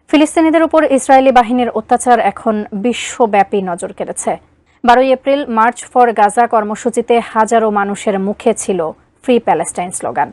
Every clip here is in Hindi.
ফিলিস্তিনিদের উপর ইসরায়েলি বাহিনীর অত্যাচার এখন বিশ্বব্যাপী নজর কেড়েছে। 12 এপ্রিল মার্চ ফর গাজা কর্মসূচিতে হাজারো মানুষের মুখে ছিল free Palestine slogan.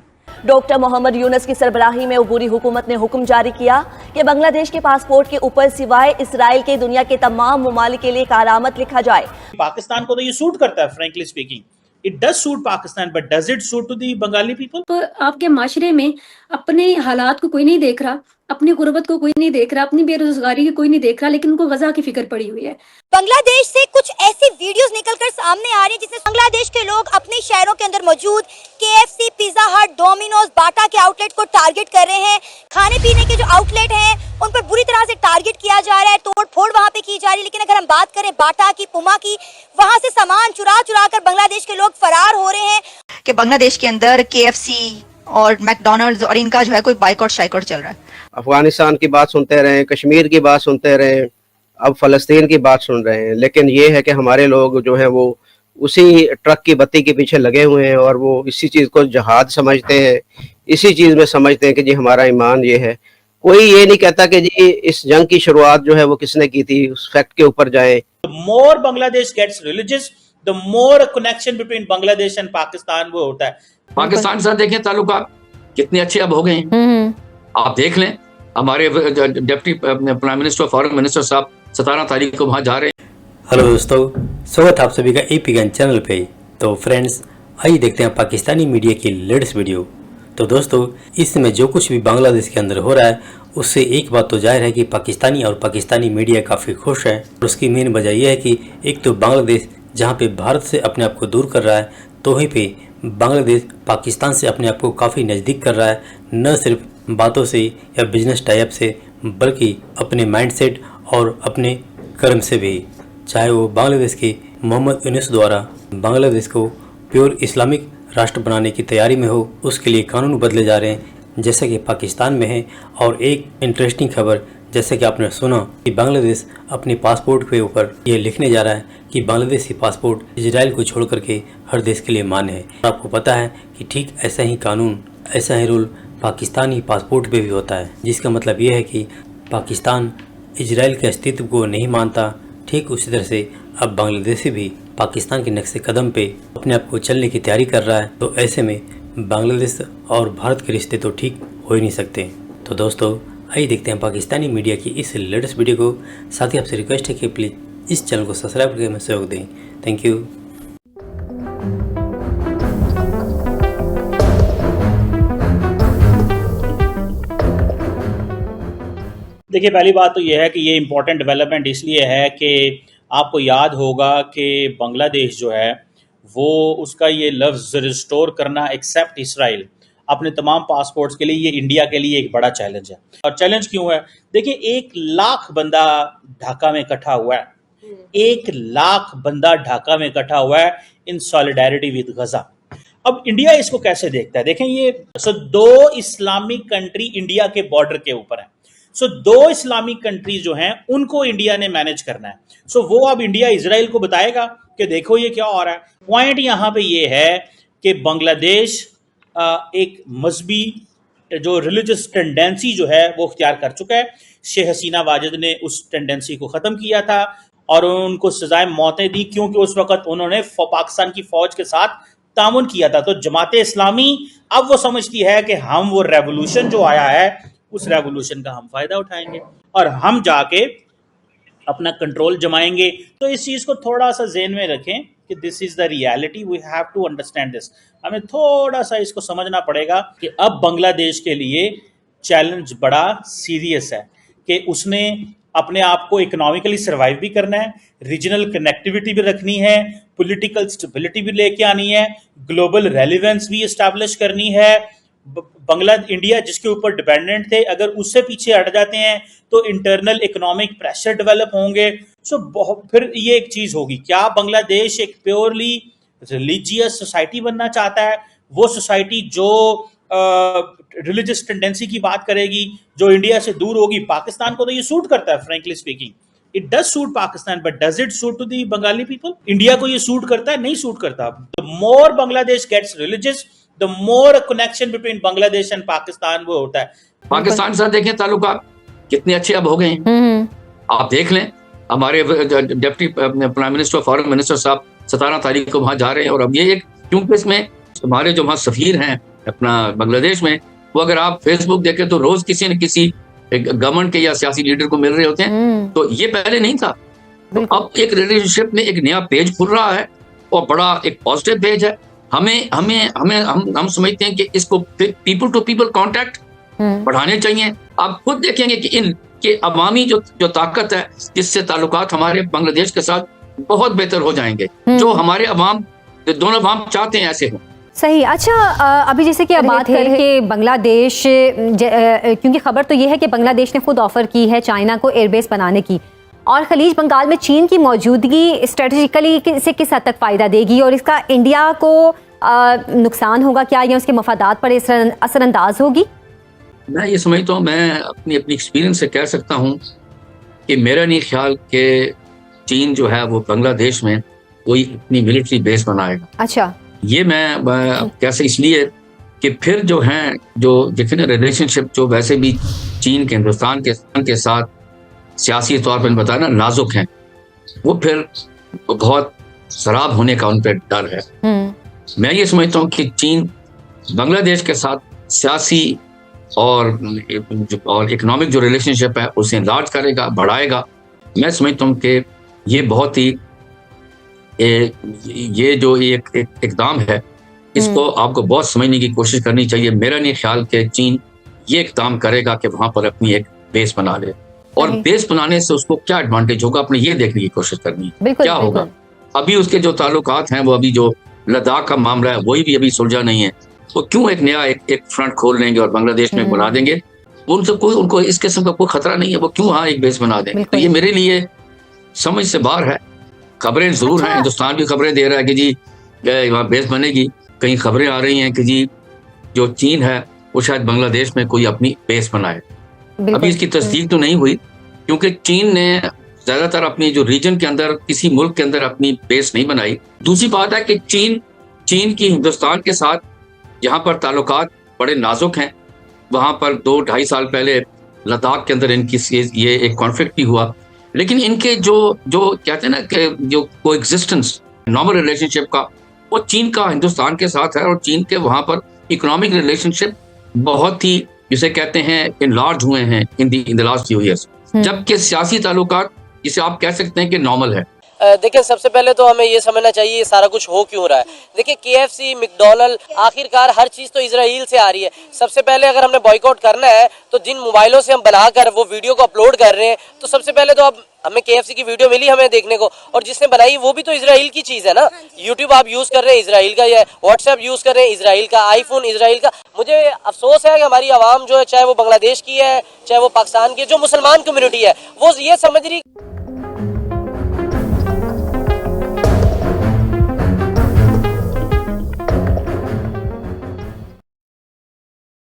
Doctor Mohammad Yunus की सरबराही में उबूरी हुकूमत ने हुक्म जारी किया कि बांग्लादेश के पासपोर्ट के ऊपर सिवाय इसराइल के दुनिया के तमाम ममालिक के लिए करामत लिखा जाए। पाकिस्तान को तो ये सूट करता है, frankly speaking it does suit Pakistan, but does it suit to the Bengali people? तो आपके माशरे में अपने हालात को कोई नहीं देख रहा, अपनी गुर्बत को कोई नहीं देख रहा, अपनी बेरोजगारी की कोई नहीं देख रहा, लेकिन उनको गजा की फिक्र पड़ी हुई है। बांग्लादेश से कुछ ऐसी वीडियोस निकलकर सामने आ रही है जिसमें बांग्लादेश के लोग अपने शहरों के अंदर मौजूद KFC, पिज्जा हट, डोमिनोज, बाटा के आउटलेट को टारगेट कर रहे हैं। खाने पीने के जो आउटलेट हैं उन पर बुरी तरह से टारगेट किया जा रहा है, तोड़ फोड़ वहाँ पे की जा रही है। लेकिन अगर हम बात करें बाटा की, पुमा की, वहाँ से सामान चुरा चुरा कर बांग्लादेश के लोग फरार हो रहे हैं। कि बांग्लादेश के अंदर KFC और मैकडोनल्ड्स और इनका जो है कोई बाइकआउट शाइकआउट चल रहा है। अफगानिस्तान की बात सुनते रहे, कश्मीर की बात सुनते रहे, अब फ़लस्तीन की बात सुन रहे हैं, लेकिन ये है कि हमारे लोग जो हैं वो उसी ट्रक की बत्ती के पीछे लगे हुए हैं और वो इसी चीज़ को जहाद समझते हैं, इसी चीज़ में समझते हैं कि जी हमारा ईमान ये है। कोई ये नहीं कहता कि जी इस जंग की शुरुआत जो है वो किसने की थी, उस फैक्ट के ऊपर जाएं। The more Bangladesh gets religious, the more a connection between Bangladesh and Pakistan वो होता है। पाकिस्तान से देखें ताल्लुकात कितने अच्छे अब हो गए हैं। आप देख लें, हमारे deputy prime minister, foreign minister साहब 17 तारीख को वहाँ जा रहे हैं। हेलो दोस्तों, स्वागत है आप सभी का AP ज्ञान चैनल पे। तो फ्रेंड्स, आइए देखते हैं पाकिस्तानी मीडिया की लेटेस्ट वीडियो। तो दोस्तों, इस समय जो कुछ भी बांग्लादेश के अंदर हो रहा है उससे एक बात तो जाहिर है कि पाकिस्तानी और पाकिस्तानी मीडिया काफ़ी खुश है। और उसकी मेन वजह यह है कि एक तो बांग्लादेश जहाँ पे भारत से अपने आप को दूर कर रहा है, तो वहीं पे बांग्लादेश पाकिस्तान से अपने आप को काफ़ी नज़दीक कर रहा है, न सिर्फ बातों से या बिजनेस टाइप से, बल्कि अपने माइंडसेट और अपने कर्म से भी। चाहे वो बांग्लादेश के मोहम्मद यूनुस द्वारा बांग्लादेश को प्योर इस्लामिक राष्ट्र बनाने की तैयारी में हो, उसके लिए कानून बदले जा रहे हैं जैसा कि पाकिस्तान में है। और एक इंटरेस्टिंग खबर, जैसे कि आपने सुना कि बांग्लादेश अपने पासपोर्ट के ऊपर ये लिखने जा रहा है कि बांग्लादेशी पासपोर्ट इजराइल को छोड़ करके हर देश के लिए मान्य है। आपको पता है कि ठीक ऐसा ही कानून, ऐसा ही रूल पाकिस्तानी पासपोर्ट पे भी होता है, जिसका मतलब ये है कि पाकिस्तान इजराइल के अस्तित्व को नहीं मानता। ठीक उसी तरह से अब बांग्लादेशी भी पाकिस्तान के नक्शे कदम पे अपने आप को चलने की तैयारी कर रहा है। तो ऐसे में बांग्लादेश और भारत के रिश्ते तो ठीक हो ही नहीं सकते। तो दोस्तों, आइए देखते हैं पाकिस्तानी मीडिया की इस लेटेस्ट वीडियो को। साथ ही आपसे रिक्वेस्ट है कि प्लीज़ इस चैनल को सब्सक्राइब करके हमें सहयोग दें। Thank you. देखिए, पहली बात तो यह है कि ये इम्पोर्टेंट डेवलपमेंट इसलिए है कि आपको याद होगा कि बांग्लादेश जो है वो उसका ये लफ्ज़ रिस्टोर करना एक्सेप्ट इसराइल अपने तमाम पासपोर्ट्स के लिए, ये इंडिया के लिए एक बड़ा चैलेंज है। और चैलेंज क्यों है? देखिए, 1 लाख बंदा ढाका में इकट्ठा हुआ है, 1 लाख बंदा ढाका में इकट्ठा हुआ है इन सॉलिडारिटी विद गजा। अब इंडिया इसको कैसे देखता है? देखें, ये 2 इस्लामिक कंट्री इंडिया के बॉर्डर के ऊपर है। 2 इस्लामिक कंट्रीज जो हैं उनको इंडिया ने मैनेज करना है। वो अब इंडिया इजराइल को बताएगा कि देखो ये क्या हो रहा है। पॉइंट यहाँ पे ये है कि बांग्लादेश एक मजहबी जो रिलीजियस टेंडेंसी जो है वो इख्तियार कर चुका है। शेख हसीना वाजिद ने उस टेंडेंसी को ख़त्म किया था और उनको सजाए मौतें दी, क्योंकि उस वक़्त उन्होंने पाकिस्तान की फ़ौज के साथ तामुन किया था। तो जमात इस्लामी अब वो समझती है कि हम वो रेवोल्यूशन जो आया है उस रेवोल्यूशन का हम फ़ायदा उठाएंगे और हम जाके अपना कंट्रोल जमाएंगे। तो इस चीज़ को थोड़ा सा ज़हन में रखें कि this is the reality, we have to understand this. हमें थोड़ा सा इसको समझना पड़ेगा कि अब बांग्लादेश के लिए चैलेंज बड़ा सीरियस है कि उसने अपने आप को इकोनॉमिकली सर्वाइव भी करना है, रीजनल कनेक्टिविटी भी रखनी है, पॉलिटिकल स्टेबिलिटी भी लेके आनी है, ग्लोबल रेलिवेंस भी इस्टेब्लिश करनी है। इंडिया जिसके ऊपर डिपेंडेंट थे, अगर उससे पीछे हट जाते हैं तो इंटरनल इकोनॉमिक प्रेशर डेवलप होंगे। फिर ये एक चीज़ होगी, क्या बांग्लादेश एक प्योरली रिलीजियस सोसाइटी बनना चाहता है? वो सोसाइटी जो रिलीजियस टेंडेंसी की बात करेगी, जो इंडिया से दूर होगी। पाकिस्तान को तो ये सूट करता है, frankly speaking it does suit Pakistan, but does it suit to the Bengali people? India को ये सूट करता है? नहीं सूट करता। The more Bangladesh gets religious, the more a connection between Bangladesh and Pakistan वो होता है। पाकिस्तान से देखें ताल्लुकात कितने अच्छे अब हो गए हैं। आप देख लें, हमारे deputy prime minister foreign minister साहब 17 तारीख को वहां जा रहे हैं। और अब ये एक, क्योंकि इसमें हमारे जो वहाँ सफीर हैं अपना बांग्लादेश में, वो अगर आप फेसबुक देखें तो रोज किसी न किसी गवर्नमेंट के या सियासी लीडर को मिल रहे होते हैं। तो ये पहले नहीं था। तो अब एक रिलेशनशिप में एक नया पेज खुल रहा है और बड़ा एक पॉजिटिव पेज है। हम समझते हैं कि इसको पीपल टू पीपल कांटेक्ट बढ़ाने चाहिए। आप खुद देखेंगे कि इन के अवामी जो ताकत है, जिससे ताल्लुकात हमारे बांग्लादेश के साथ बहुत बेहतर हो जाएंगे। जो हमारे अवाम, दोनों अवाम चाहते हैं ऐसे हो। सही। अच्छा, अभी जैसे कि अब बात है कि बांग्लादेश, क्योंकि खबर तो ये है कि बांग्लादेश ने खुद ऑफर की है चाइना को एयरबेस बनाने की, और खलीज बंगाल में चीन की मौजूदगी स्ट्रेटेजिकली से किस हद तक फ़ायदा देगी और इसका इंडिया को नुकसान होगा क्या, या उसके मफादात पर असरअंदाज होगी? मैं ये समझता हूँ, मैं अपनी एक्सपीरियंस से कह सकता हूँ कि मेरा नहीं ख्याल कि चीन जो है वो बांग्लादेश में कोई अपनी मिलिट्री बेस बनाएगा। अच्छा, ये मैं कैसे, इसलिए कि फिर जो हैं, जो देखिए ना रिलेशनशिप जो वैसे भी चीन के हिंदुस्तान के साथ सियासी तौर पर बताया ना नाजुक हैं, वो फिर बहुत खराब होने का उन पर डर है। मैं ये समझता हूँ कि चीन बांग्लादेश के साथ सियासी और इकोनॉमिक जो रिलेशनशिप है उसे इनलार्ज करेगा, बढ़ाएगा। मैं समझता हूँ कि ये बहुत ही ये जो एक इकदाम है, इसको आपको बहुत समझने की कोशिश करनी चाहिए। मेरा नहीं ख्याल कि चीन ये इकदाम करेगा कि वहां पर अपनी एक बेस बना ले, और बेस बनाने से उसको क्या एडवांटेज होगा अपने ये देखने की कोशिश करनी है क्या होगा। अभी उसके जो ताल्लुकात हैं, वो अभी जो लद्दाख का मामला है वही भी अभी सुलझा नहीं है, तो क्यों एक नया एक फ्रंट खोल लेंगे और बांग्लादेश में बना देंगे। उनसे कोई, उनको इस किस्म का कोई खतरा नहीं है, वो क्यों वहाँ एक बेस बना दें। तो ये मेरे लिए समझ से बाहर है। खबरें जरूर हैं, हिंदुस्तान भी खबरें दे रहा है कि जी वहाँ बेस बनेगी। कई खबरें आ रही हैं कि जी जो चीन है वो शायद बांग्लादेश में कोई अपनी बेस बनाए। अभी इसकी तस्दीक तो नहीं हुई, क्योंकि चीन ने ज्यादातर अपनी जो रीजन के अंदर किसी मुल्क के अंदर अपनी बेस नहीं बनाई। दूसरी बात है कि चीन की हिंदुस्तान के साथ जहाँ पर ताल्लुकात बड़े नाजुक हैं, वहाँ पर 2-2.5 साल पहले लद्दाख के अंदर इनकी ये एक कॉन्फ्लिक्ट भी हुआ। लेकिन इनके जो कहते हैं ना कि जो कोएग्जिस्टेंस नॉर्मल रिलेशनशिप का, वो चीन का हिंदुस्तान के साथ है, और चीन के वहाँ पर इकोनॉमिक रिलेशनशिप बहुत ही जिसे कहते हैं इनलार्ज हुए हैं in the last few years, जबकि सियासी ताल्लुकात जिसे आप कह सकते हैं कि नॉर्मल है। देखिए, सबसे पहले तो हमें ये समझना चाहिए ये सारा कुछ हो क्यों रहा है। देखिए, KFC, मैकडॉनल्ड, आखिरकार हर चीज़ तो इजराइल से आ रही है। सबसे पहले अगर हमने बॉयकॉट करना है तो जिन मोबाइलों से हम बनाकर वो वीडियो को अपलोड कर रहे हैं, तो सबसे पहले तो अब हमें KFC की वीडियो मिली हमें देखने को, और जिसने बनाई वो भी तो इजराइल की चीज़ है ना। यूट्यूब आप यूज़ कर रहे हैं इजराइल का, या व्हाट्सएप यूज़ कर रहे हैं इजराइल का, आईफोन इजराइल का। मुझे अफसोस है कि हमारी आवाम जो है, चाहे वो बांग्लादेश की है चाहे वो पाकिस्तान की, जो मुसलमान कम्युनिटी है, वो ये समझ रही